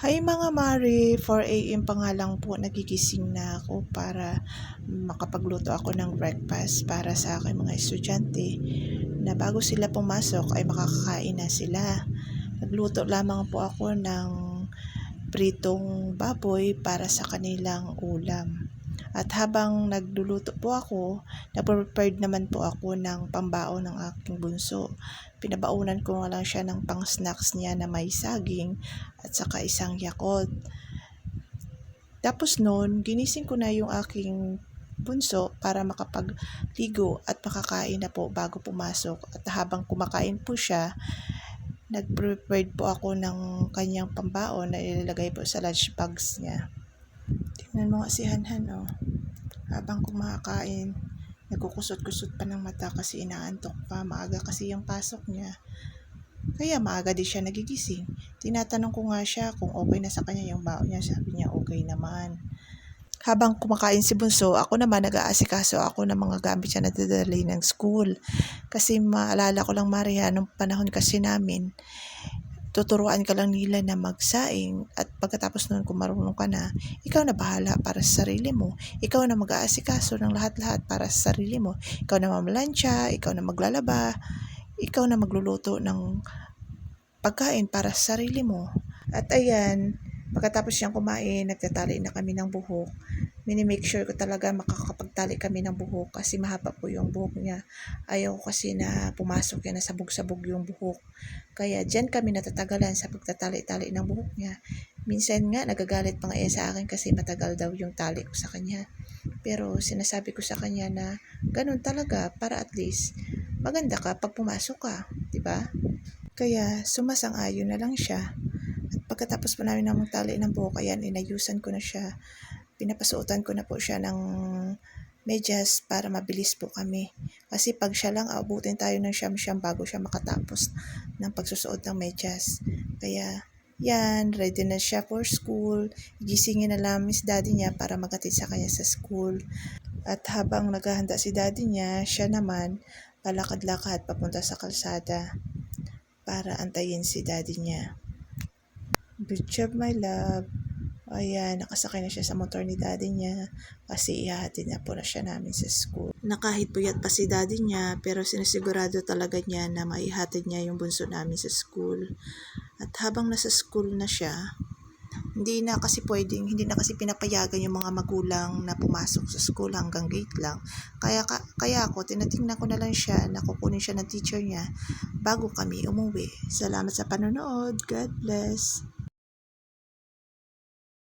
Hi mga mare, 4 AM pa nga lang po nagigising na ako para makapagluto ako ng breakfast para sa aking mga estudyante na bago sila pumasok ay makakakain na sila. Nagluto lamang po ako ng pritong baboy para sa kanilang ulam. At habang nagluluto po ako, nagprepared naman po ako ng pambaon ng aking bunso. Pinabaunan ko nga lang siya ng pang-snacks niya na may saging at saka isang Yakult. Tapos noon, ginising ko na yung aking bunso para makapagligo at makakain na po bago pumasok. At habang kumakain po siya, nag-prepared po ako ng kanyang pambaon na ilalagay po sa lunch bags niya. Tingnan mo nga si Hanhan, oh. Habang kumakain, nagkukusot-kusot pa ng mata kasi inaantok pa. Maaga kasi yung pasok niya. Kaya maaga din siya nagigising. Tinatanong ko nga siya kung okay na sa kanya yung baon niya. Sabi niya okay naman. Habang kumakain si Bunso, ako naman nag-aasikaso ako ng mga gamit siya na dadalhin ng school. Kasi maalala ko lang, Maria, nung panahon kasi namin, tuturuan ka lang nila na magsaing at pagkatapos nun kung marunong ka na, ikaw na bahala para sa sarili mo. Ikaw na mag-aasikaso ng lahat-lahat para sa sarili mo. Ikaw na mamalansya, ikaw na maglalaba, ikaw na magluluto ng pagkain para sa sarili mo. At ayan, pagkatapos niyang kumain, nagtatali na kami ng buhok. Mini-make sure ko talaga makakapagtali kami ng buhok kasi mahaba po yung buhok niya. Ayaw ko kasi na pumasok yan na sabog-sabog yung buhok. Kaya dyan kami natatagalan sa pagtatali-tali ng buhok niya. Minsan nga nagagalit pa nga sa akin kasi matagal daw yung tali ko sa kanya. Pero sinasabi ko sa kanya na ganun talaga para at least maganda ka pag pumasok ka, di ba? Kaya sumasang-ayon na lang siya. At pagkatapos po namin ng tali ng buhok, ayan, inayusan ko na siya. Pinapasuotan ko na po siya ng medyas para mabilis po kami. Kasi pag siya lang, abutin tayo ng siyam-siyam bago siya makatapos ng pagsusuot ng medyas. Kaya, yan, ready na siya for school. Gisingin na lang si daddy niya para maghatid sa kanya sa school. At habang naghahanda si daddy niya, siya naman palakad-lakad papunta sa kalsada para antayin si daddy niya. Good job, my love. Ayan, nakasakay na siya sa motor ni daddy niya kasi ihahatid na po na siya namin sa school. Na kahit puyat pa si daddy niya, pero sinisigurado talaga niya na maihatid niya yung bunso namin sa school. At habang nasa school na siya, hindi na kasi pinapayagan yung mga magulang na pumasok sa school, hanggang gate lang. Kaya ako, tinatingnan ko na lang siya na kukunin siya ng teacher niya bago kami umuwi. Salamat sa panonood. God bless.